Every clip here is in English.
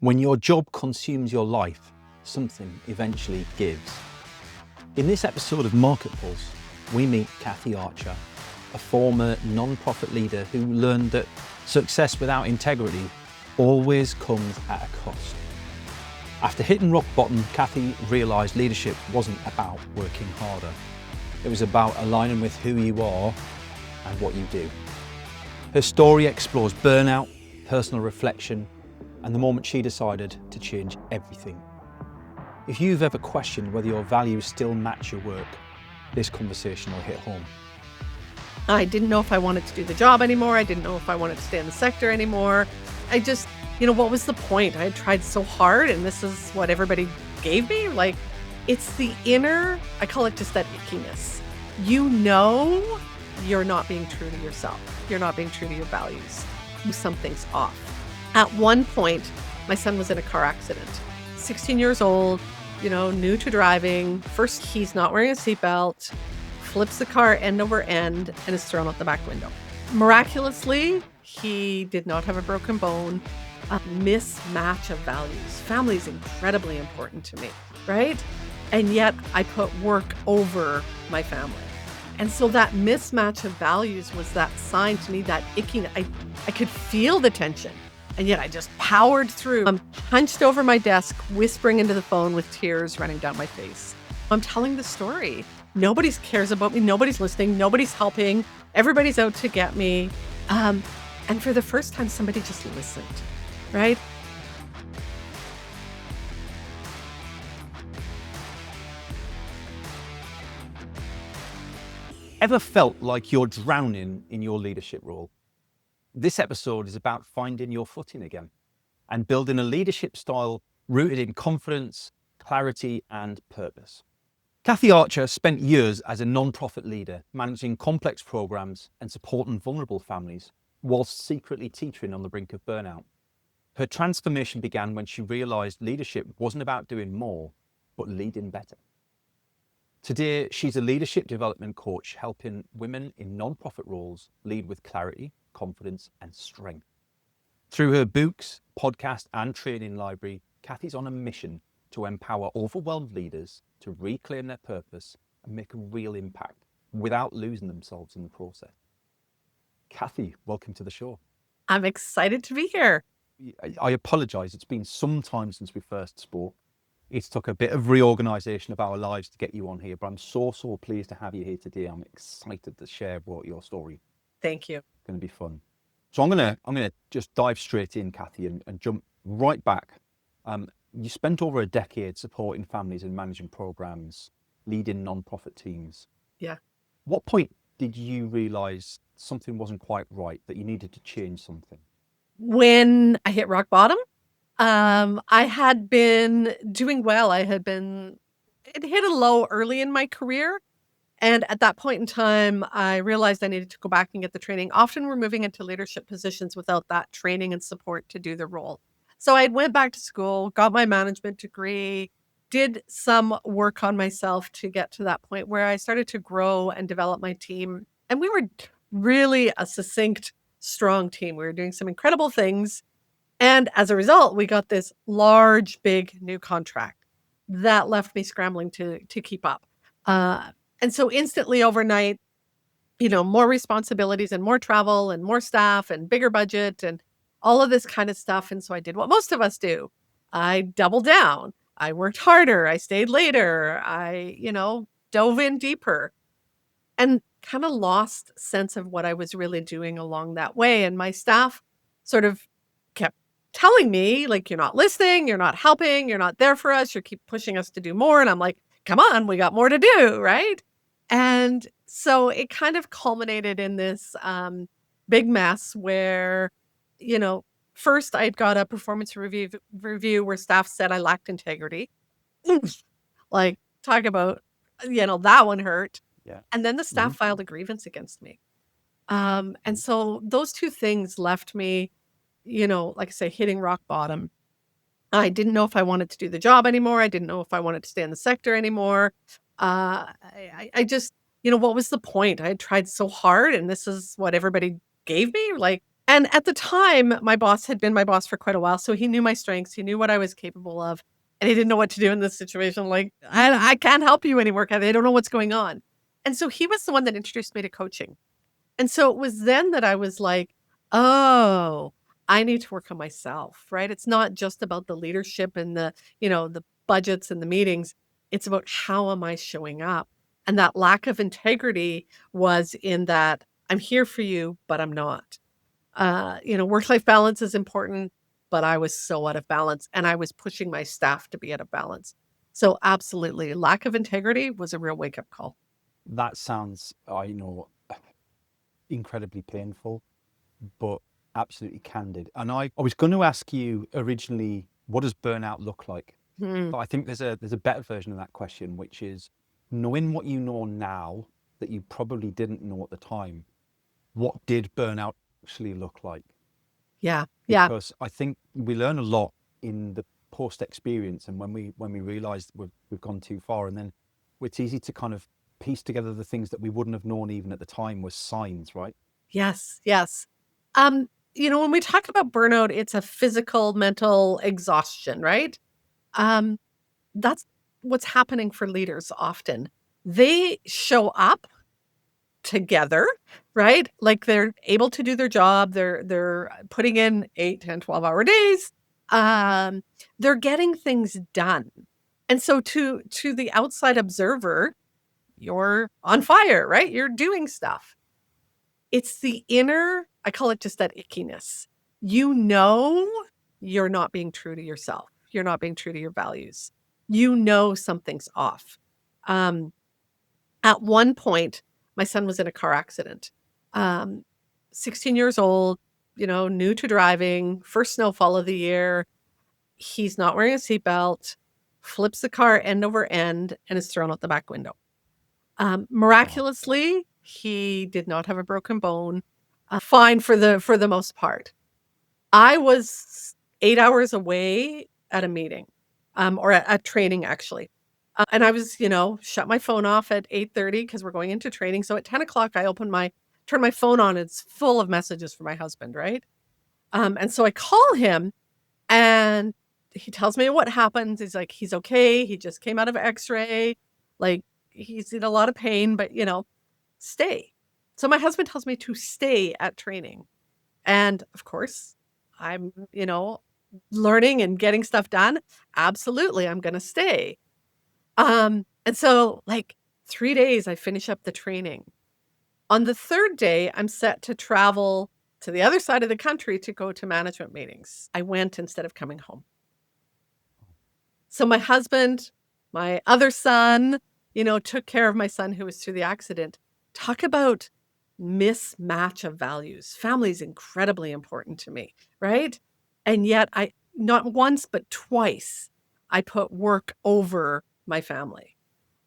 When your job consumes your life, something eventually gives. In this episode of MarketPulse, we meet Kathy Archer, a former non-profit leader who learned that success without integrity always comes at a cost. After hitting rock bottom, Kathy realised leadership wasn't about working harder. It was about aligning with who you are and what you do. Her story explores burnout, personal reflection, and the moment she decided to change everything. If you've ever questioned whether your values still match your work, this conversation will hit home. I didn't know if I wanted to do the job anymore. I didn't know if I wanted to stay in the sector anymore. I just, what was the point? I had tried so hard and this is what everybody gave me. Like, it's the inner, I call it just that ickiness. You're not being true to yourself. You're not being true to your values. Something's off. At one point, my son was in a car accident. 16 years old, new to driving. First, he's not wearing a seatbelt, flips the car end over end, and is thrown out the back window. Miraculously, he did not have a broken bone. A mismatch of values. Family is incredibly important to me, right? And yet I put work over my family. And so that mismatch of values was that sign to me, that icking. I could feel the tension. And yet I just powered through. I'm hunched over my desk, whispering into the phone with tears running down my face. I'm telling the story. Nobody cares about me. Nobody's listening. Nobody's helping. Everybody's out to get me. And for the first time, somebody just listened, right? Ever felt like you're drowning in your leadership role? This episode is about finding your footing again and building a leadership style rooted in confidence, clarity, and purpose. Kathy Archer spent years as a non-profit leader, managing complex programs and supporting vulnerable families, whilst secretly teetering on the brink of burnout. Her transformation began when she realized leadership wasn't about doing more, but leading better. Today, she's a leadership development coach helping women in non-profit roles lead with clarity, confidence, and strength. Through her books, podcast, and training library, Kathy's on a mission to empower overwhelmed leaders to reclaim their purpose and make a real impact without losing themselves in the process. Kathy, welcome to the show. I'm excited to be here. I apologize. It's been some time since we first spoke. It's took a bit of reorganization of our lives to get you on here, but I'm so pleased to have you here today. I'm excited to share your story. Thank you. It's going to be fun. So I'm gonna just dive straight in, Kathy, and jump right back. You spent over a decade supporting families and managing programs, leading non-profit teams. Yeah. What point did you realize something wasn't quite right, that you needed to change something? When I hit rock bottom, I had been doing well. It hit a low early in my career. And at that point in time, I realized I needed to go back and get the training. Often we're moving into leadership positions without that training and support to do the role. So I went back to school, got my management degree, did some work on myself to get to that point where I started to grow and develop my team. And we were really a succinct, strong team. We were doing some incredible things. And as a result, we got this large, big new contract that left me scrambling to keep up. And so instantly overnight, more responsibilities and more travel and more staff and bigger budget and all of this kind of stuff. And so I did what most of us do. I doubled down. I worked harder. I stayed later. I, dove in deeper and kind of lost sense of what I was really doing along that way. And my staff sort of kept telling me, like, you're not listening, you're not helping, you're not there for us, you keep pushing us to do more. And I'm like, come on, we got more to do, right? And so it kind of culminated in this big mess where, first I'd got a performance review where staff said I lacked integrity. Like, talk about, that one hurt. Yeah. And then the staff filed a grievance against me. And so those two things left me, like I say, hitting rock bottom. I didn't know if I wanted to do the job anymore. I didn't know if I wanted to stay in the sector anymore. I just, what was the point? I had tried so hard and this is what everybody gave me. Like, And at the time, my boss had been my boss for quite a while, so he knew my strengths, he knew what I was capable of, and he didn't know what to do in this situation. Like, I can't help you anymore, Kathy. I don't know what's going on. And so he was the one that introduced me to coaching. And so it was then that I was like, oh, I need to work on myself, right? It's not just about the leadership and the budgets and the meetings. It's about how am I showing up? And that lack of integrity was in that I'm here for you, but I'm not. Work-life balance is important, but I was so out of balance and I was pushing my staff to be out of balance. So absolutely, lack of integrity was a real wake-up call. That sounds, incredibly painful, but absolutely candid. And I was going to ask you originally, what does burnout look like? Hmm. But I think there's a better version of that question, which is knowing what you know now that you probably didn't know at the time. What did burnout actually look like? Yeah, yeah. Because I think we learn a lot in the post experience, and when we realize we've gone too far, and then it's easy to kind of piece together the things that we wouldn't have known even at the time was signs, right? Yes, yes. When we talk about burnout, it's a physical, mental exhaustion, right? Um, that's what's happening for leaders often. They show up together, right? Like they're able to do their job. They're putting in 8, 10, 12-hour days. Um, they're getting things done. And so to the outside observer, you're on fire, right? You're doing stuff. It's the inner, I call it just that ickiness. You know you're not being true to yourself. You're not being true to your values. You know something's off. Um, at one point, my son was in a car accident. Um, 16 years old, new to driving, first snowfall of the year. He's not wearing a seatbelt, flips the car end over end, and is thrown out the back window. Wow. Miraculously, he did not have a broken bone. Fine for the most part. I was 8 hours away at a meeting, or at training actually. And I was, shut my phone off at 8:30 because we're going into training. So at 10 o'clock, I turn my phone on. It's full of messages from my husband, right? And so I call him and he tells me what happened. He's like, he's okay. He just came out of x-ray. Like he's in a lot of pain, but stay. So my husband tells me to stay at training. And of course, I'm, learning and getting stuff done. Absolutely, I'm going to stay. And so like 3 days, I finish up the training. On the third day, I'm set to travel to the other side of the country to go to management meetings. I went instead of coming home. So my husband, my other son, took care of my son who was through the accident. Talk about mismatch of values. Family is incredibly important to me, right? And yet I not once but twice I put work over my family.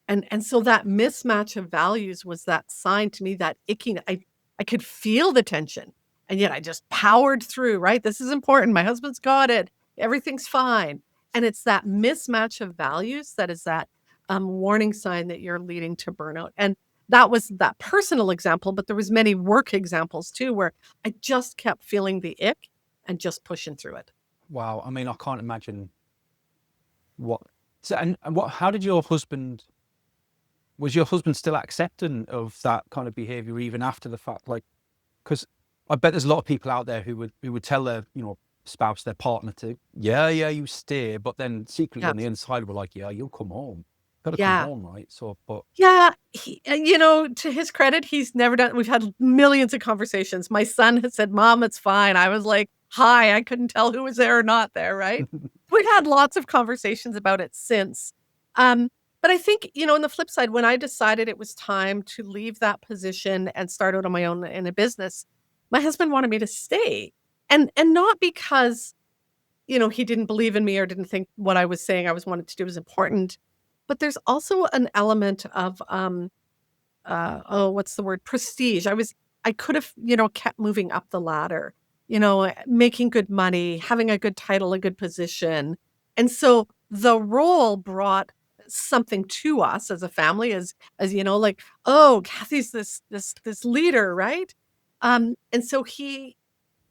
And so that mismatch of values was that sign to me, that icky. I could feel the tension, and yet I just powered through, right? This is important. My husband's got it. Everything's fine. And it's that mismatch of values that is that warning sign that you're leading to burnout. And that was that personal example, but there was many work examples too, where I just kept feeling the ick and just pushing through it. Wow. I mean, I can't imagine what. So, and what? How did your husband? Was your husband still accepting of that kind of behavior even after the fact? Like, because I bet there's a lot of people out there who would tell their spouse, their partner to, yeah, yeah, you stay, but then secretly Yeah. on the inside we're like, yeah, you'll come home. Got to come Yeah. home, right? So, but Yeah, to his credit, he's never done we've had millions of conversations. My son has said, "Mom, it's fine." I was like, "Hi," I couldn't tell who was there or not there, right? We've had lots of conversations about it since. Um, but I think, on the flip side, when I decided it was time to leave that position and start out on my own in a business, my husband wanted me to stay. And not because, he didn't believe in me or didn't think what I was saying I was wanted to do was important, but there's also an element of, what's the word? Prestige. I could have, kept moving up the ladder, making good money, having a good title, a good position. And so the role brought something to us as a family, as like, oh, Kathy's this leader, right? And so he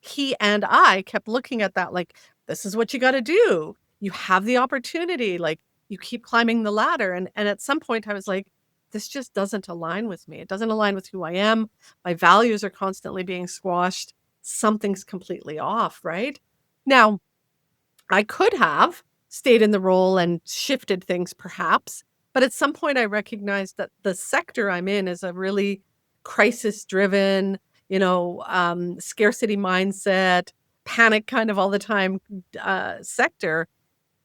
he and I kept looking at that like, this is what you got to do. You have the opportunity. Like, you keep climbing the ladder. And at some point I was like, this just doesn't align with me. It doesn't align with who I am. My values are constantly being squashed. Something's completely off, right? Now, I could have stayed in the role and shifted things perhaps, but at some point I recognized that the sector I'm in is a really crisis driven, scarcity mindset, panic kind of all the time sector.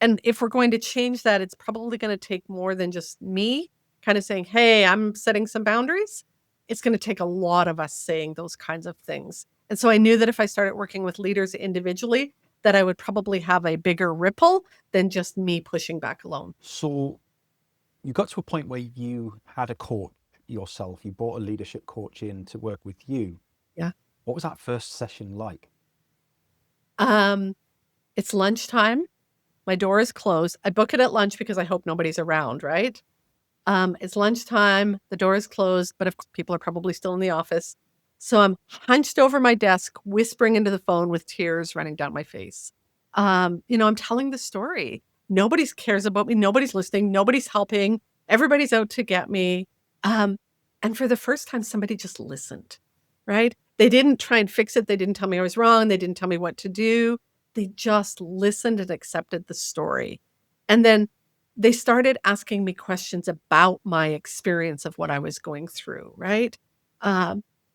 And if we're going to change that, it's probably going to take more than just me kind of saying, hey, I'm setting some boundaries. It's going to take a lot of us saying those kinds of things. And so I knew that if I started working with leaders individually, that I would probably have a bigger ripple than just me pushing back alone. So you got to a point where you had a coach yourself. You brought a leadership coach in to work with you. Yeah. What was that first session like? It's lunchtime. My door is closed. I book it at lunch because I hope nobody's around, right? It's lunchtime. The door is closed, but of course, people are probably still in the office. So I'm hunched over my desk, whispering into the phone with tears running down my face. I'm telling the story. Nobody cares about me. Nobody's listening. Nobody's helping. Everybody's out to get me. And for the first time, somebody just listened, right? They didn't try and fix it. They didn't tell me I was wrong. They didn't tell me what to do. They just listened and accepted the story. And then they started asking me questions about my experience of what I was going through, right?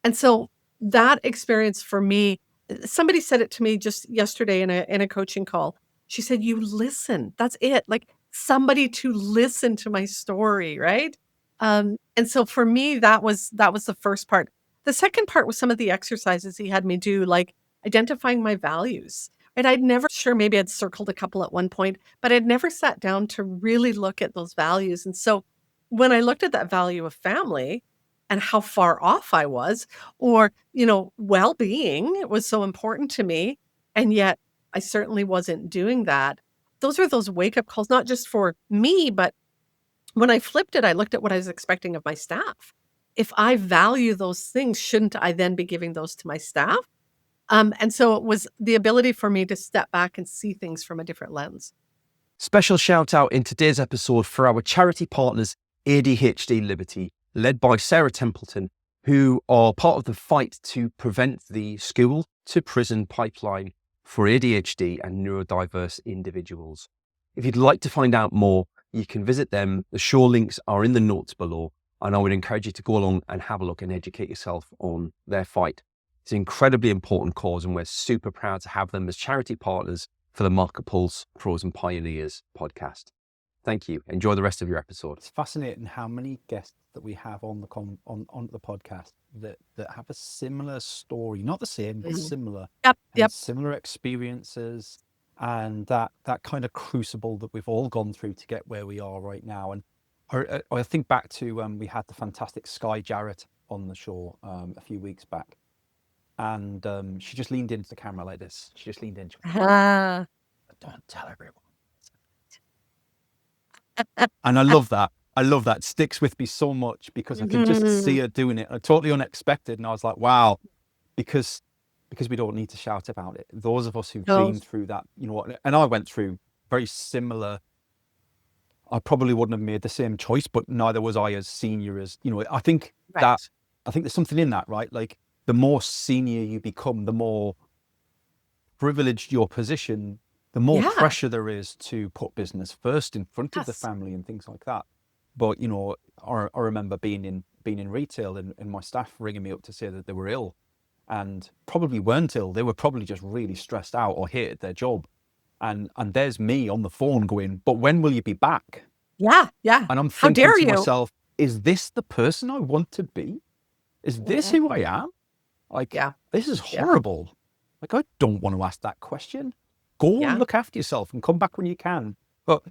And so that experience for me, somebody said it to me just yesterday in a coaching call. She said, "You listen. That's it. Like somebody to listen to my story, right?" And so for me, that was the first part. The second part was some of the exercises he had me do, like identifying my values. And I'd never sure maybe I'd circled a couple at one point, but I'd never sat down to really look at those values. And so when I looked at that value of family and how far off I was, or, well-being, it was so important to me. And yet I certainly wasn't doing that. Those are those wake-up calls, not just for me, but when I flipped it, I looked at what I was expecting of my staff. If I value those things, shouldn't I then be giving those to my staff? And so it was the ability for me to step back and see things from a different lens. Special shout out in today's episode for our charity partners, ADHD Liberty, led by Sarah Templeton, who are part of the fight to prevent the school to prison pipeline for ADHD and neurodiverse individuals. If you'd like to find out more, you can visit them. The show links are in the notes below, and I would encourage you to go along and have a look and educate yourself on their fight. It's an incredibly important cause, and we're super proud to have them as charity partners for the MarketPulse Pros and Pioneers podcast. Thank you. Enjoy the rest of your episode. It's fascinating how many guests that we have on the podcast that have a similar story, not the same, but similar. Yep. Similar experiences, and that kind of crucible that we've all gone through to get where we are right now. And I think back to we had the fantastic Sky Jarrett on the show a few weeks back. And she just leaned into the camera like this. She just leaned in. She went, "Don't tell everyone." And I love that. I love that. It sticks with me so much because I can just see her doing it. Totally unexpected. And I was like, wow, because we don't need to shout about it. Those of us who've been through that, and I went through very similar. I probably wouldn't have made the same choice, but neither was I as senior as, I think Right. I think there's something in that, right? Like the more senior you become, the more privileged your position, the more pressure there is to put business first in front of the family and things like that. But, I remember being in retail and my staff ringing me up to say that they were ill and probably weren't ill. They were probably just really stressed out or hated their job. And there's me on the phone going, "But when will you be back?" Yeah. And I'm How thinking dare to you? myself, is this the person I want to be? Is this who I am? Like, this is horrible. Like, I don't want to ask that question. Go and look after yourself and come back when you can. But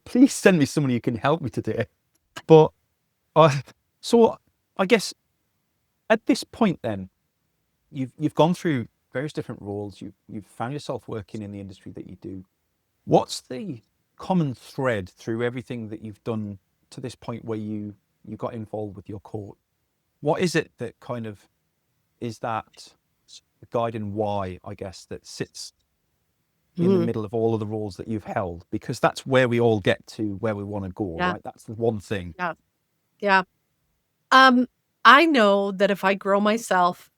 please send me someone who can help me today. But so I guess at this point, then you've gone through various different roles. You've found yourself working in the industry that you do. What's the common thread through everything that you've done to this point where you got involved with your court? What is it that kind of is that the guiding why, I guess, that sits in the Mm, middle of all of the roles that you've held, because that's where we all get to where we want to go, yeah, right? That's the one thing. yeah, yeah. Um, I know that if I grow myself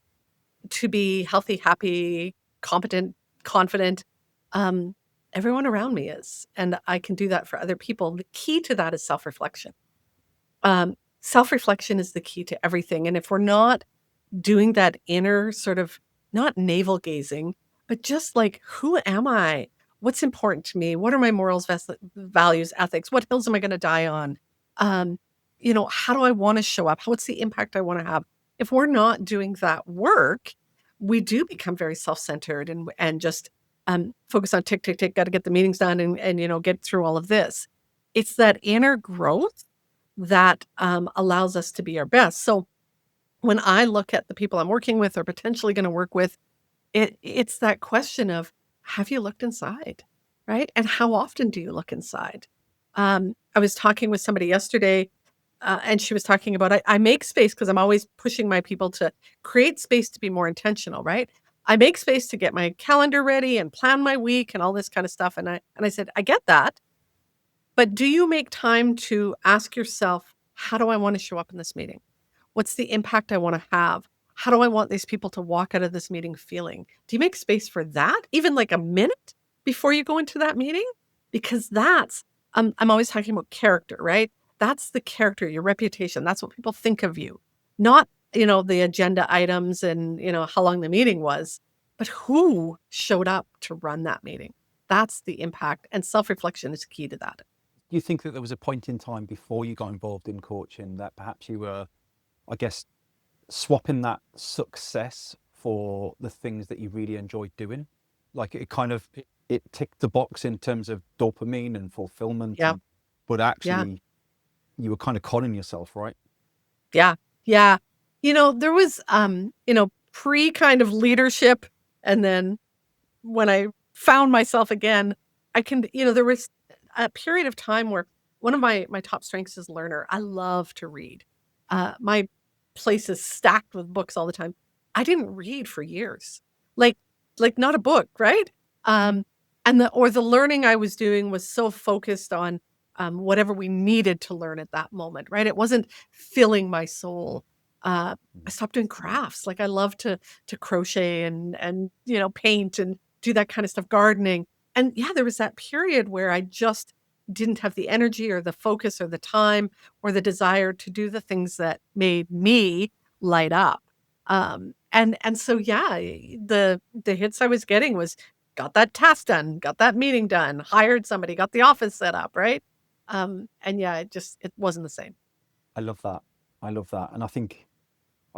to be healthy, happy, competent, confident, um, everyone around me is, and I can do that for other people. The key to that is self-reflection. Self-reflection is the key to everything, and if we're not doing that inner sort of not navel gazing, but just like, who am I? What's important to me? What are my morals, values, ethics? What hills am I going to die on? Um, how do I want to show up? What's the impact I want to have? If we're not doing that work, we do become very self-centered and just focus on tick, tick, tick, got to get the meetings done and get through all of this. It's that inner growth that allows us to be our best. So when I look at the people I'm working with or potentially going to work with, it's that question of, have you looked inside, right? And how often do you look inside? I was talking with somebody yesterday, and she was talking about I make space because I'm always pushing my people to create space to be more intentional, right? I make space to get my calendar ready and plan my week and all this kind of stuff. And I said, I get that, but do you make time to ask yourself, how do I want to show up in this meeting? What's the impact I want to have? How do I want these people to walk out of this meeting feeling? Do you make space for that? Even like a minute before you go into that meeting? Because that's, I'm always talking about character, right? That's the character, your reputation. That's what people think of you, not, the agenda items and, how long the meeting was, but who showed up to run that meeting. That's the impact. And self-reflection is key to that. Do you think that there was a point in time before you got involved in coaching that perhaps you were, I guess, swapping that success for the things that you really enjoyed doing? Like it kind of it ticked the box in terms of dopamine and fulfillment, Yeah. and but Yeah. actually you were kind of conning yourself, right? Yeah. Yeah. There was, pre kind of leadership. And then when I found myself again, there was a period of time where one of my top strengths is learner. I love to read. My place is stacked with books all the time. I didn't read for years. Like, like not a book, right? Um, and the learning I was doing was so focused on whatever we needed to learn at that moment, right? It wasn't filling my soul. I stopped doing crafts. Like I love to crochet and paint and do that kind of stuff, gardening. And yeah, there was that period where I just didn't have the energy or the focus or the time or the desire to do the things that made me light up. And so yeah, the hits I was getting was got that task done, got that meeting done, hired somebody, got the office set up, right? And yeah, it wasn't the same. I love that. I love that. And I think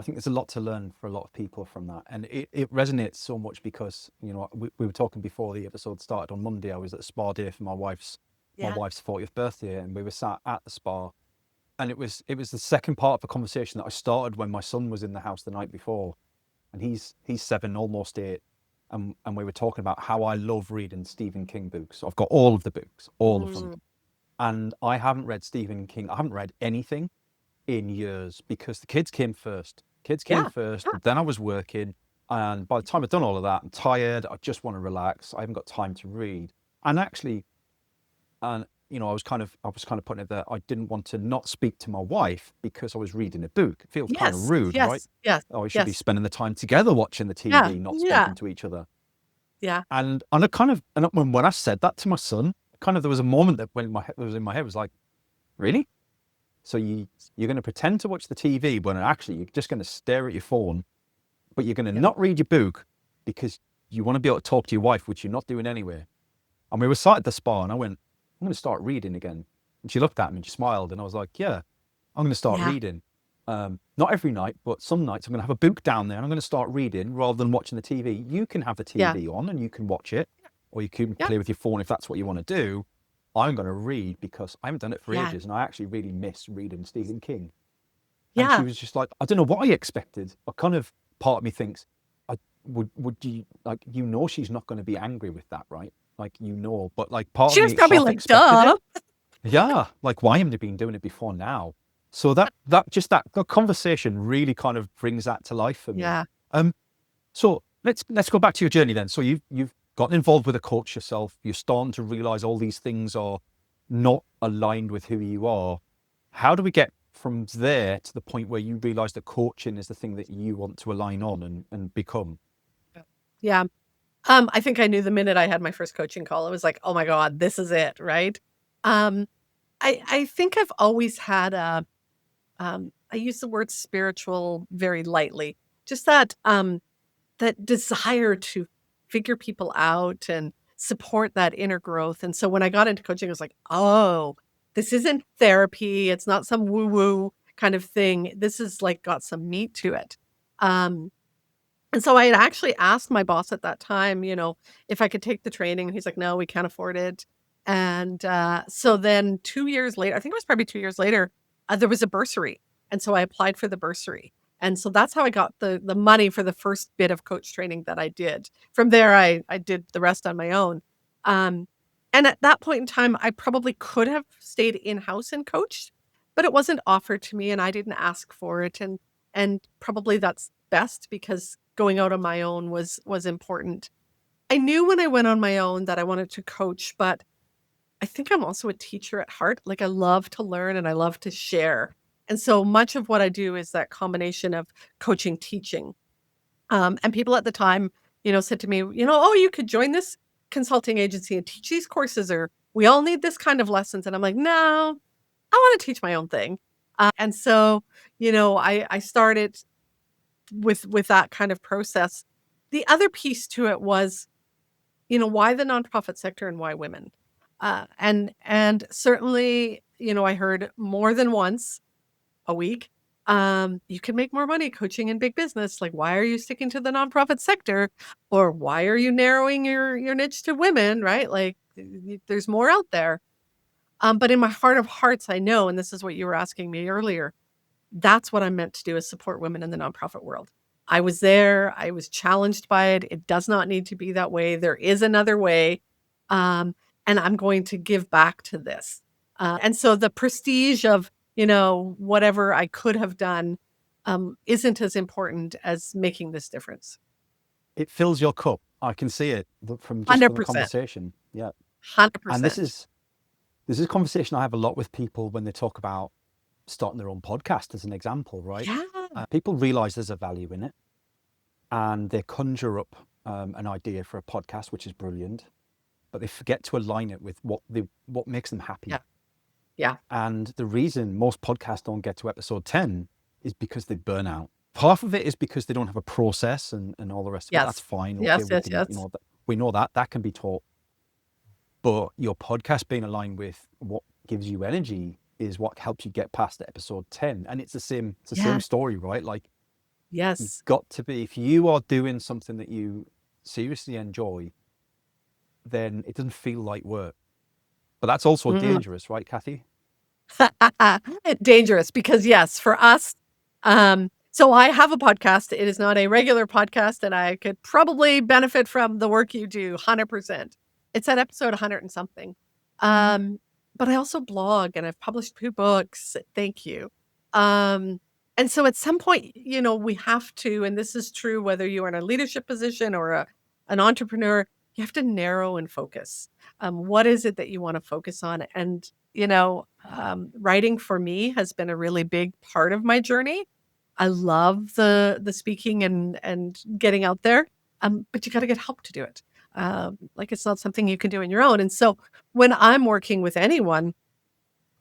there's a lot to learn for a lot of people from that. And it resonates so much because, we were talking before the episode started on Monday. I was at a spa day for my wife's Yeah. 40th birthday, and we were sat at the spa. And it was the second part of a conversation that I started when my son was in the house the night before. And he's 7, almost 8. And we were talking about how I love reading Stephen King books. I've got all of the books, all of them. Mm, And I haven't read Stephen King. I haven't read anything in years because the kids came first. Kids came yeah. first, Yeah. then I was working. And by the time I'd done all of that, I'm tired. I just want to relax. I haven't got time to read. And actually, I was kind of putting it that I didn't want to not speak to my wife because I was reading a book. It feels kind of Yes. rude, right? Yes. Yes. Oh, we should be Yes. spending the time together watching the Yeah. TV, not Yeah. speaking to each other. Yeah. And when I said that to my son, kind of there was a moment that was in my head was like, really? So you're going to pretend to watch the TV when actually you're just going to stare at your phone, but you're going to Yeah. not read your book because you want to be able to talk to your wife, which you're not doing anyway. And we were sat at the spa, and I went, I'm going to start reading again. And she looked at me and she smiled, and I was like, yeah, I'm going to start Yeah. reading. Not every night, but some nights I'm going to have a book down there and I'm going to start reading rather than watching the TV. You can have the Yeah. TV on and you can watch it, or you can Yeah. play with your phone if that's what you want to do. I'm going to read because I haven't done it for Yeah. ages, and I actually really miss reading Stephen King. And she Yeah. was just like, I don't know what I expected. I kind of, part of me thinks, would you, like, she's not going to be angry with that, right? Like, but like part She of was me probably half like, expected duh. it. Yeah, like why haven't they been doing it before now? So that conversation really kind of brings that to life for me. Yeah. Um, So let's go back to your journey then. So you've gotten involved with a coach yourself. You're starting to realize all these things are not aligned with who you are. How do we get from there to the point where you realize that coaching is the thing that you want to align on and become? Yeah. I think I knew the minute I had my first coaching call. It was like, oh my God, this is it, right? Um, I think I've always had I use the word spiritual very lightly, just that desire to figure people out and support that inner growth. And so when I got into coaching, I was like, oh, this isn't therapy. It's not some woo woo kind of thing. This is like got some meat to it. Um, and so I had actually asked my boss at that time, if I could take the training. And he's like, no, we can't afford it. And so then 2 years later, I think it was probably 2 years later, there was a bursary. And so I applied for the bursary. And so that's how I got the money for the first bit of coach training that I did. From there, I did the rest on my own. Um, and at that point in time, I probably could have stayed in-house and coached, but it wasn't offered to me and I didn't ask for it. And probably that's best because going out on my own was important. I knew when I went on my own that I wanted to coach, but I think I'm also a teacher at heart. Like I love to learn and I love to share. And so much of what I do is that combination of coaching, teaching. And people at the time, said to me, oh, you could join this consulting agency and teach these courses, or we all need this kind of lessons. And I'm like, no, I want to teach my own thing. And so, I started with that kind of process. The other piece to it was, why the nonprofit sector and why women? And certainly, I heard more than once a week, you can make more money coaching in big business. Like, why are you sticking to the nonprofit sector? Or why are you narrowing your niche to women, right? Like, there's more out there. But in my heart of hearts, I know, and this is what you were asking me earlier, that's what I'm meant to do is support women in the nonprofit world. I was there. I was challenged by it. It does not need to be that way. There is another way. Um, and I'm going to give back to this. And so the prestige of, whatever I could have done isn't as important as making this difference. It fills your cup. I can see it from the 100%. conversation. Yeah. And 100%. this is a conversation I have a lot with people when they talk about starting their own podcast as an example, right? Yeah. People realize there's a value in it and they conjure up an idea for a podcast, which is brilliant, but they forget to align it with what makes them happy. Yeah. Yeah. And the reason most podcasts don't get to episode 10 is because they burn out. Half of it is because they don't have a process and all the rest of it. That's fine. Yes, Okay, yes. we know that can be taught. But your podcast being aligned with what gives you energy is what helps you get past episode 10. And it's the same story, right? Like, Yes. you've got to be, if you are doing something that you seriously enjoy, then it doesn't feel like work. But that's also dangerous, right, Kathy? Dangerous because yes, for us, so I have a podcast. It is not a regular podcast, and I could probably benefit from the work you do 100%. It's at episode 100 and something. But I also blog and I've published 2 books. Thank you. And so at some point, we have to, and this is true whether you are in a leadership position or an entrepreneur, you have to narrow and focus. What is it that you want to focus on? And, writing for me has been a really big part of my journey. I love the speaking and getting out there, but you got to get help to do it. Like it's not something you can do on your own. And so when I'm working with anyone,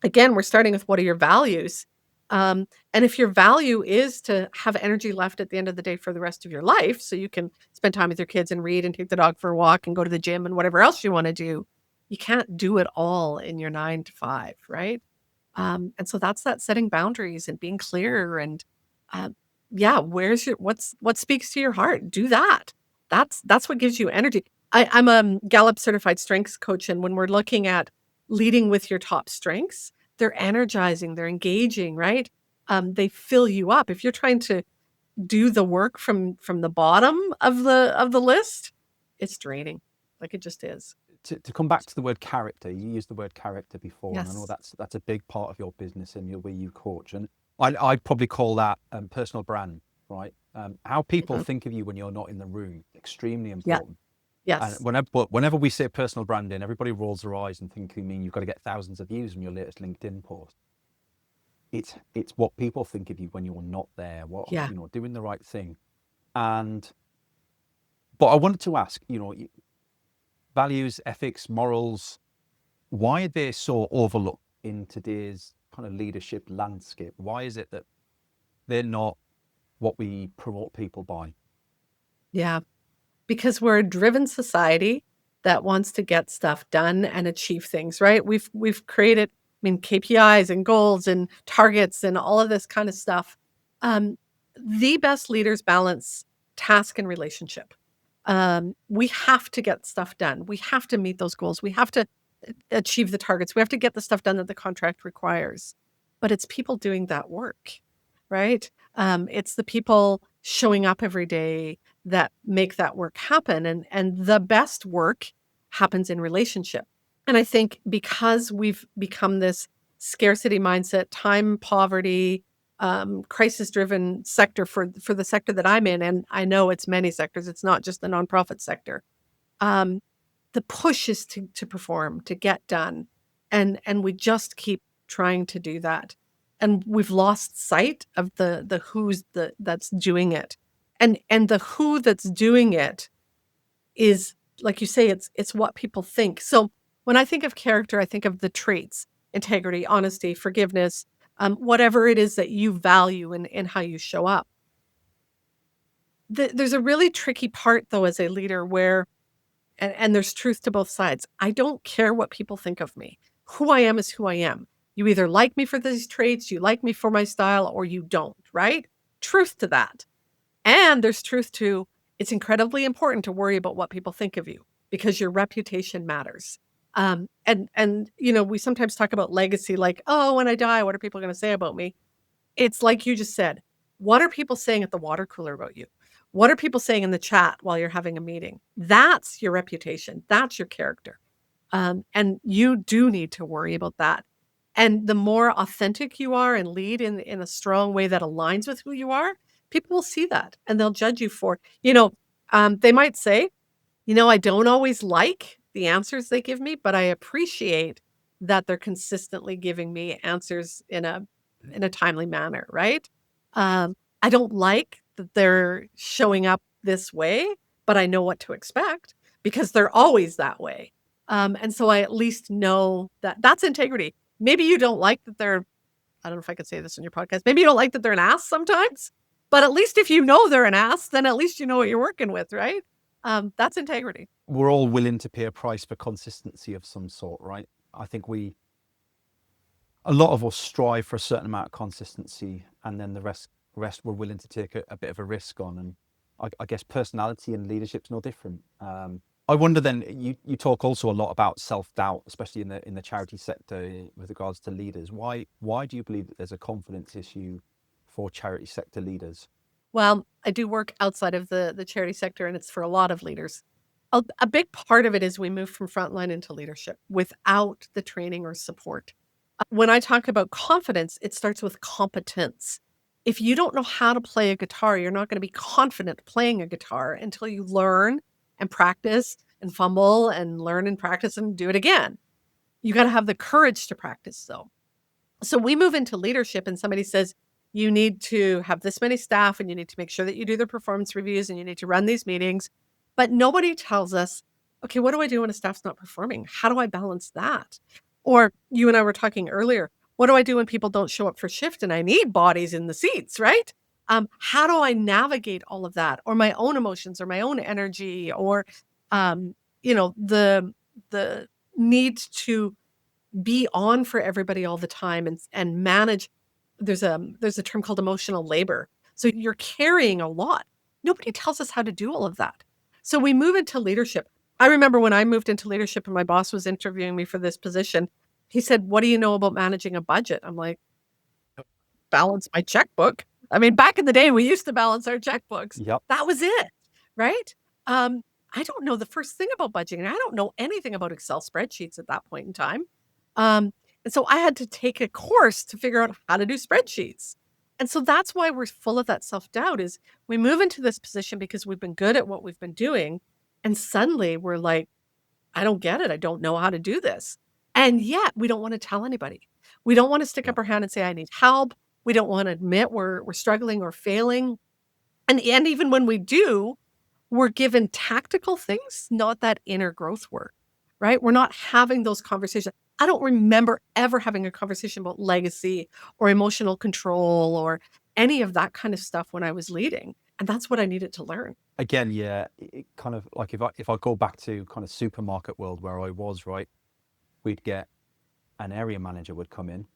again, we're starting with what are your values? And if your value is to have energy left at the end of the day for the rest of your life, so you can spend time with your kids and read and take the dog for a walk and go to the gym and whatever else you want to do, you can't do it all in your 9 to 5, right? And so that's that setting boundaries and being clear and what speaks to your heart? Do that. That's what gives you energy. I'm a Gallup certified strengths coach, and when we're looking at leading with your top strengths, they're energizing, they're engaging, right? They fill you up. If you're trying to do the work from the bottom of the list, it's draining. Like it just is. To come back to the word character, you used the word character before, Yes. and I know that's a big part of your business and your way you coach. And I'd probably call that personal brand. right? How people Mhm. think of you when you're not in the room, extremely Yeah. important. And Yes. whenever we say personal branding, everybody rolls their eyes and think you mean you've got to get thousands of views on your latest LinkedIn post. It's what people think of you when you're not there, what Yeah. doing the right thing. And but I wanted to ask, values, ethics, morals, why are they so overlooked in today's kind of leadership landscape? Why is it that they're not what we promote people by? Yeah. Because we're a driven society that wants to get stuff done and achieve things, right? We've created, I mean, KPIs and goals and targets and all of this kind of stuff. Um, the best leaders balance task and relationship. We have to get stuff done. We have to meet those goals. We have to achieve the targets. We have to get the stuff done that the contract requires. But it's people doing that work, right? It's the people showing up every day that make that work happen. And the best work happens in relationship. And I think because we've become this scarcity mindset, time poverty, crisis driven sector for the sector that I'm in, and I know it's many sectors, it's not just the nonprofit sector. Um, the push is to perform, to get done. And we just keep trying to do that. And we've lost sight of the who's that's doing it. And the who that's doing it is, like you say, it's what people think. So when I think of character, I think of the traits: integrity, honesty, forgiveness, whatever it is that you value in how you show up. There's a really tricky part, though, as a leader where, and there's truth to both sides. I don't care what people think of me. Who I am is who I am. You either like me for these traits, you like me for my style, or you don't, right? Truth to that. And there's truth to, it's incredibly important to worry about what people think of you because your reputation matters. And we sometimes talk about legacy, like, oh, when I die, what are people going to say about me? It's like you just said. What are people saying at the water cooler about you? What are people saying in the chat while you're having a meeting? That's your reputation. That's your character. And you do need to worry about that. And the more authentic you are and lead in a strong way that aligns with who you are, people will see that and they'll judge you for, they might say, I don't always like the answers they give me, but I appreciate that they're consistently giving me answers in a timely manner, right? I don't like that they're showing up this way, but I know what to expect because they're always that way. And so I at least know that that's integrity. Maybe you don't like that they're, I don't know if I could say this in your podcast. Maybe you don't like that they're an ass sometimes, but at least if you know they're an ass, then at least you know what you're working with, right? That's integrity. We're all willing to pay a price for consistency of some sort, right? I think a lot of us strive for a certain amount of consistency, and then the rest we're willing to take a bit of a risk on. And I guess personality and leadership's no different. I wonder then, you talk also a lot about self-doubt, especially in the charity sector with regards to leaders. Why do you believe that there's a confidence issue for charity sector leaders? Well, I do work outside of the charity sector, and it's for a lot of leaders. A big part of it is we move from frontline into leadership without the training or support. When I talk about confidence, it starts with competence. If you don't know how to play a guitar, you're not going to be confident playing a guitar until you learn and practice and fumble and learn and practice and do it again. You got to have the courage to practice, though. So we move into leadership and somebody says, you need to have this many staff and you need to make sure that you do the performance reviews and you need to run these meetings. But nobody tells us, okay, what do I do when a staff's not performing? How do I balance that? Or you and I were talking earlier, what do I do when people don't show up for shift and I need bodies in the seats, right? How do I navigate all of that, or my own emotions or my own energy, or um, the need to be on for everybody all the time and manage. There's a term called emotional labor. So you're carrying a lot. Nobody tells us how to do all of that. So we move into leadership. I remember when I moved into leadership and my boss was interviewing me for this position, he said, "What do you know about managing a budget?" I'm like, "Balance my checkbook." I mean, back in the day, we used to balance our checkbooks. Yep. That was it, right? Um, I don't know the first thing about budgeting. I don't know anything about Excel spreadsheets at that point in time. Um, and so I had to take a course to figure out how to do spreadsheets. And so that's why we're full of that self-doubt is we move into this position because we've been good at what we've been doing. And suddenly we're like, I don't get it. I don't know how to do this. And yet we don't want to tell anybody. We don't want to stick Yeah. up our hand and say, I need help. We don't want to admit we're struggling or failing. And even when we do, we're given tactical things, not that inner growth work, right? We're not having those conversations. I don't remember ever having a conversation about legacy or emotional control or any of that kind of stuff when I was leading. And that's what I needed to learn. Again, yeah, it kind of like if I go back to kind of supermarket world where I was, right, we'd get an area manager would come in,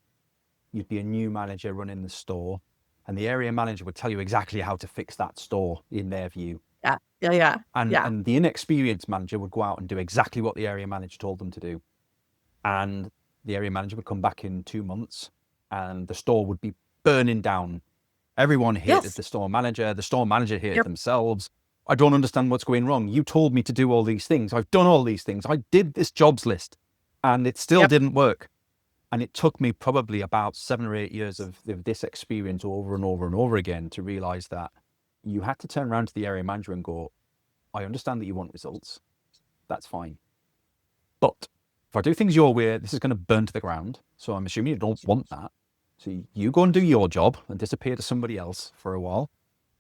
you'd be a new manager running the store, and the area manager would tell you exactly how to fix that store in their view. Yeah, yeah, yeah, yeah. And the inexperienced manager would go out and do exactly what the area manager told them to do. And the area manager would come back in 2 months and the store would be burning down. Everyone hated Yes. the store manager hated Yep. themselves. I don't understand what's going wrong. You told me to do all these things. I've done all these things. I did this jobs list and it still Yep. didn't work. And it took me probably about 7 or 8 years of this experience over and over and over again to realize that you had to turn around to the area manager and go, I understand that you want results. That's fine. But if I do things your way, this is going to burn to the ground. So I'm assuming you don't want that. So you go and do your job and disappear to somebody else for a while.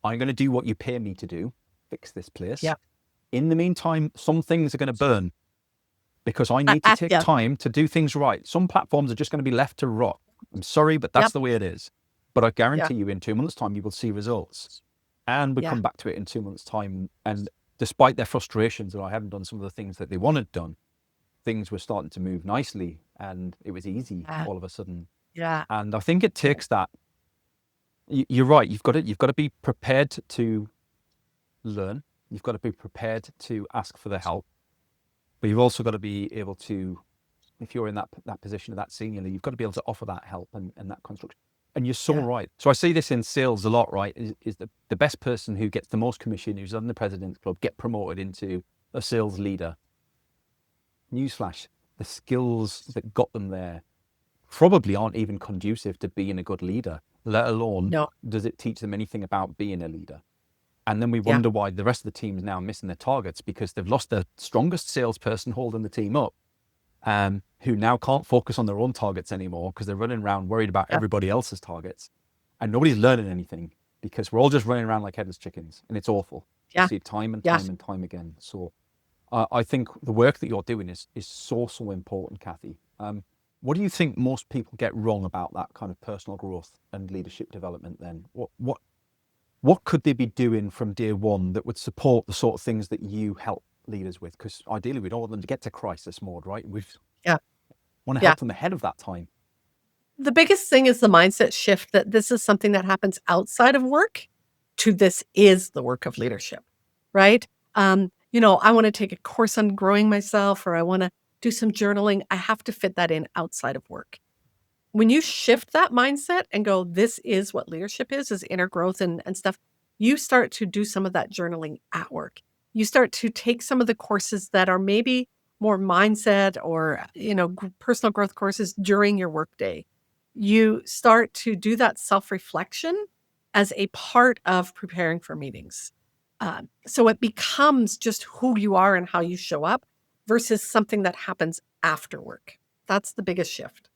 I'm going to do what you pay me to do, fix this place. Yep. In the meantime, some things are going to burn because I need to take Yeah. time to do things right. Some platforms are just going to be left to rot. I'm sorry, but that's Yep. the way it is. But I guarantee you in 2 months' time, you will see results. And we Yeah. come back to it in 2 months' time. And despite their frustrations that I haven't done some of the things that they wanted done, things were starting to move nicely and it was easy all of a sudden. Yeah. And I think it takes that. You're right. You've got to be prepared to learn. You've got to be prepared to ask for the help. But you've also got to be able to, if you're in that position of that senior leader, you've got to be able to offer that help and that construction. And you're so right. So I see this in sales a lot, right? Is the best person who gets the most commission, who's on the President's Club, get promoted into a sales leader. Newsflash, the skills that got them there probably aren't even conducive to being a good leader, let alone does it teach them anything about being a leader. And then we wonder why the rest of the team is now missing their targets because they've lost their strongest salesperson holding the team up, who now can't focus on their own targets anymore because they're running around worried about everybody else's targets. And nobody's learning anything because we're all just running around like headless chickens and it's awful. You see it time and time and time again. So I think the work that you're doing is so important, Kathy. What do you think most people get wrong about that kind of personal growth and leadership development then? What could they be doing from day one that would support the sort of things that you help leaders with? Because ideally, we don't want them to get to crisis mode, right? We want to help them ahead of that time. The biggest thing is the mindset shift that this is something that happens outside of work to this is the work of leadership, right? I want to take a course on growing myself or I want to do some journaling. I have to fit that in outside of work. When you shift that mindset and go, this is what leadership is inner growth and stuff, you start to do some of that journaling at work. You start to take some of the courses that are maybe more mindset or, personal growth courses during your workday. You start to do that self-reflection as a part of preparing for meetings. So it becomes just who you are and how you show up versus something that happens after work. That's the biggest shift.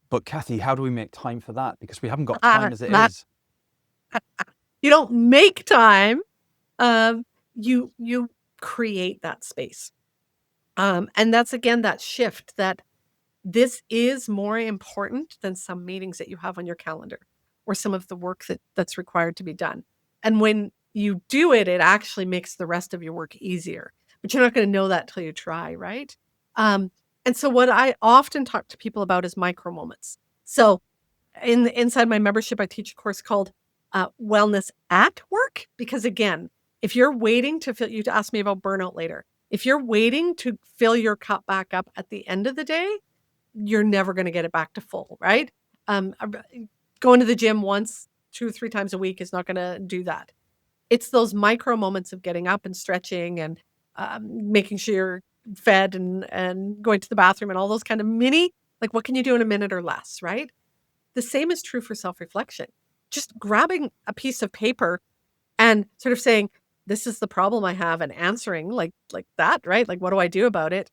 But Kathy, how do we make time for that? Because we haven't got time as it is. You don't make time. You create that space. And that's, again, that shift that this is more important than some meetings that you have on your calendar or some of the work that's required to be done. And when you do it, it actually makes the rest of your work easier. But you're not going to know that till you try, right? And so what I often talk to people about is micro moments. So inside my membership, I teach a course called Wellness at Work. Because again, if you're waiting to fill, you ask me about burnout later. If you're waiting to fill your cup back up at the end of the day, you're never going to get it back to full, right? Going to the gym once, 2 or 3 times a week is not going to do that. It's those micro moments of getting up and stretching and making sure you're fed and going to the bathroom and all those kind of mini, like what can you do in a minute or less, right? The same is true for self-reflection. just grabbing a piece of paper and sort of saying, this is the problem I have, and answering like that, right? Like, what do I do about it?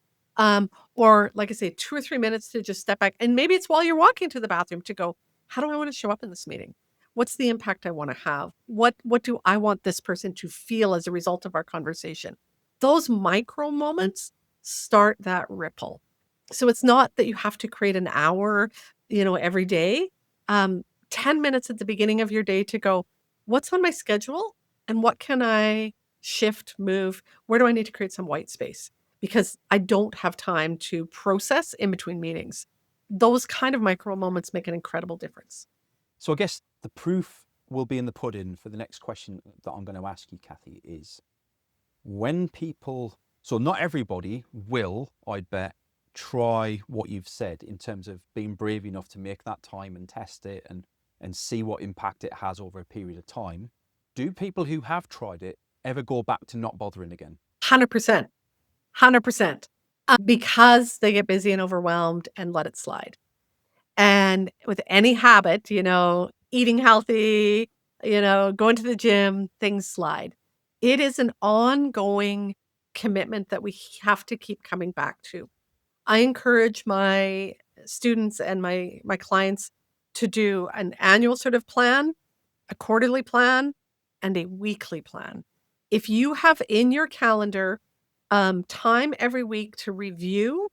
Or like I say, 2 or 3 minutes to just step back. And maybe it's while you're walking to the bathroom to go, how do I want to show up in this meeting? What's the impact I want to have? What do I want this person to feel as a result of our conversation? Those micro moments start that ripple. So it's not that you have to create an hour, every day. 10 minutes at the beginning of your day to go, what's on my schedule and what can I shift, move? Where do I need to create some white space? Because I don't have time to process in between meetings. Those kind of micro moments make an incredible difference. So I guess the proof will be in the pudding for the next question that I'm going to ask you, Kathy, is when people, so not everybody will, I'd bet, try what you've said in terms of being brave enough to make that time and test it and see what impact it has over a period of time. Do people who have tried it ever go back to not bothering again? 100%. 100%. Because they get busy and overwhelmed and let it slide. And with any habit, eating healthy, going to the gym, things slide. It is an ongoing commitment that we have to keep coming back to. I encourage my students and my clients to do an annual sort of plan, a quarterly plan, and a weekly plan. If you have in your calendar time every week to review,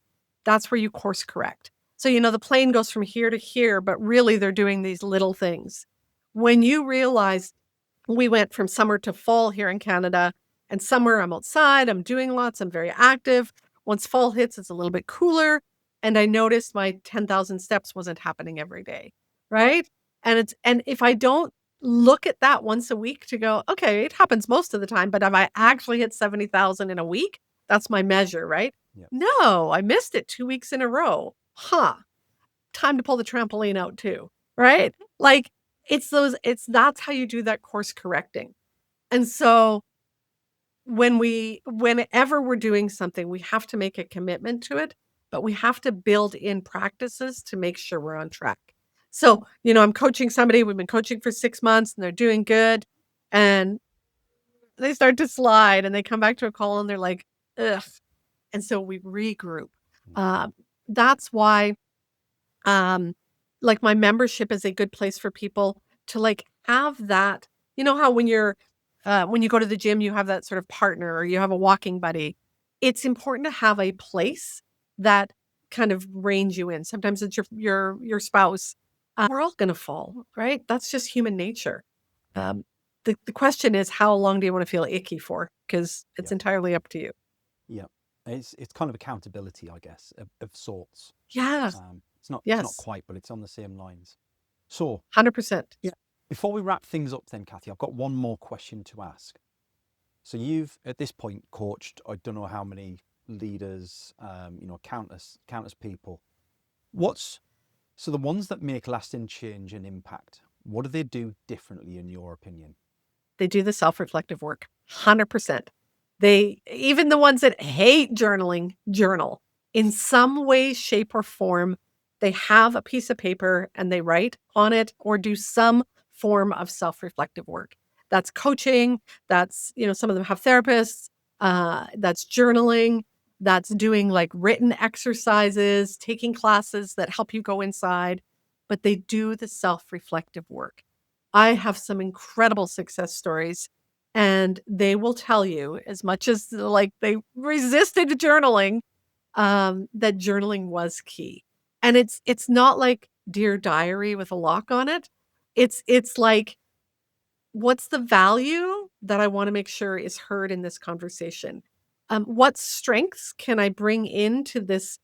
that's where you course correct. So, the plane goes from here to here, but really they're doing these little things. When you realize we went from summer to fall here in Canada, and summer I'm outside, I'm doing lots, I'm very active. Once fall hits, it's a little bit cooler. And I noticed my 10,000 steps wasn't happening every day, right? And if I don't look at that once a week to go, okay, it happens most of the time, but have I actually hit 70,000 in a week? That's my measure, right? Yep. No, I missed it 2 weeks in a row. Time to pull the trampoline out too, right? Like that's how you do that course correcting. And so whenever we're doing something, we have to make a commitment to it, but we have to build in practices to make sure we're on track. So, I'm coaching somebody, we've been coaching for 6 months and they're doing good. And they start to slide and they come back to a call and they're like, ugh. And so we regroup. Um, that's why, like my membership is a good place for people to like have that. You know how when you go to the gym, you have that sort of partner or you have a walking buddy. It's important to have a place that kind of reins you in. Sometimes it's your spouse. We're all going to fall, right? That's just human nature. Um, the question is, how long do you want to feel icky for? Because it's Yeah. entirely up to you. Yeah. It's kind of accountability, I guess, of sorts. Yeah. It's not Yes. quite, but it's on the same lines. So 100%. Yeah. before we wrap things up then, Kathy, I've got one more question to ask. So you've, at this point, coached, I don't know how many leaders, countless people. So the ones that make lasting change and impact, what do they do differently in your opinion? They do the self-reflective work. 100%. Even the ones that hate journaling, journal. In some way, shape, or form, they have a piece of paper and they write on it or do some form of self-reflective work. That's coaching. That's, some of them have therapists. That's journaling. That's doing like written exercises, taking classes that help you go inside. But they do the self-reflective work. I have some incredible success stories, and they will tell you as much as like they resisted journaling, that journaling was key. And it's not like Dear Diary with a lock on it. It's like, what's the value that I want to make sure is heard in this conversation? What strengths can I bring into this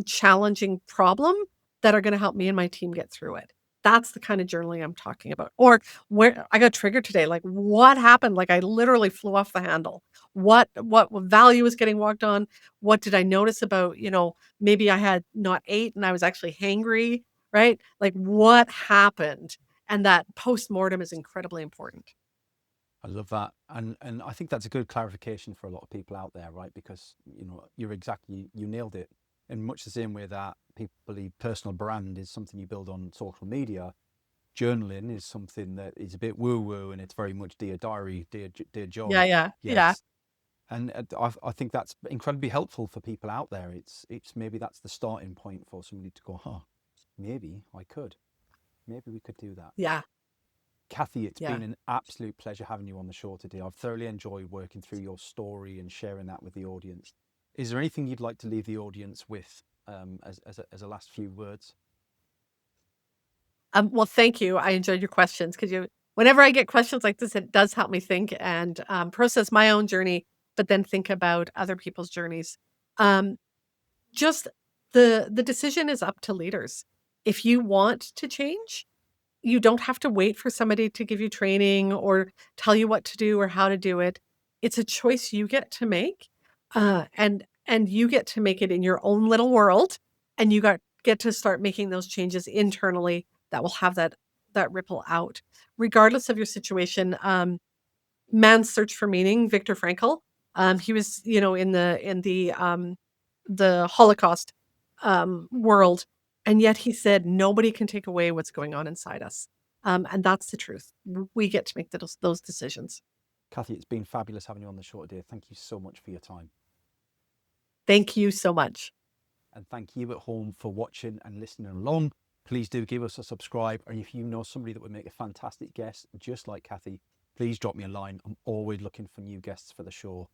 challenging problem that are going to help me and my team get through it? That's the kind of journaling I'm talking about. Or where I got triggered today, like what happened? Like I literally flew off the handle. What value was getting walked on? What did I notice about, maybe I had not ate and I was actually hangry, right? Like what happened? And that post-mortem is incredibly important. I love that, and I think that's a good clarification for a lot of people out there, right? Because you nailed it. In much the same way that people believe personal brand is something you build on social media, journaling is something that is a bit woo-woo, and it's very much dear diary, dear John. Yeah. Yes. And I think that's incredibly helpful for people out there. It's maybe that's the starting point for somebody to go, maybe we could do that. Yeah. Kathy, it's Yeah. been an absolute pleasure having you on the show today. I've thoroughly enjoyed working through your story and sharing that with the audience. Is there anything you'd like to leave the audience with as a last few words? Well, thank you. I enjoyed your questions because whenever I get questions like this, it does help me think and process my own journey, but then think about other people's journeys. Um, just the decision is up to leaders. If you want to change, you don't have to wait for somebody to give you training or tell you what to do or how to do it. It's a choice you get to make, and you get to make it in your own little world, and get to start making those changes internally that will have that ripple out, regardless of your situation. Man's Search for Meaning, Viktor Frankl. He was, in the Holocaust world, and yet he said nobody can take away what's going on inside us, and that's the truth. We get to make those decisions. Kathy, it's been fabulous having you on the show today. Thank you so much for your time. Thank you so much. And thank you at home for watching and listening along. Please do give us a subscribe. And if you know somebody that would make a fantastic guest, just like Kathy, please drop me a line. I'm always looking for new guests for the show.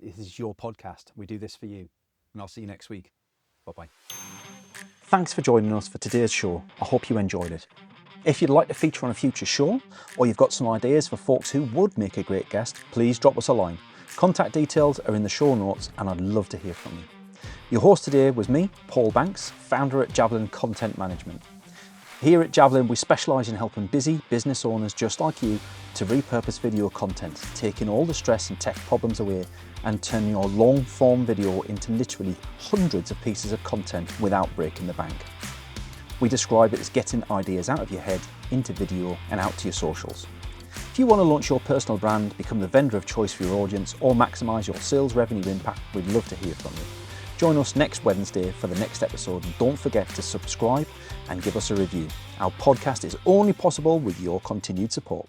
This is your podcast. We do this for you. And I'll see you next week. Bye-bye. Thanks for joining us for today's show. I hope you enjoyed it. If you'd like to feature on a future show, or you've got some ideas for folks who would make a great guest, please drop us a line. Contact details are in the show notes, and I'd love to hear from you. Your host today was me, Paul Banks, founder at Javelin Content Management. Here at Javelin, we specialise in helping busy business owners just like you to repurpose video content, taking all the stress and tech problems away and turning your long-form video into literally hundreds of pieces of content without breaking the bank. We describe it as getting ideas out of your head into video and out to your socials. If you want to launch your personal brand, become the vendor of choice for your audience, or maximise your sales revenue impact, we'd love to hear from you. Join us next Wednesday for the next episode, and don't forget to subscribe and give us a review. Our podcast is only possible with your continued support.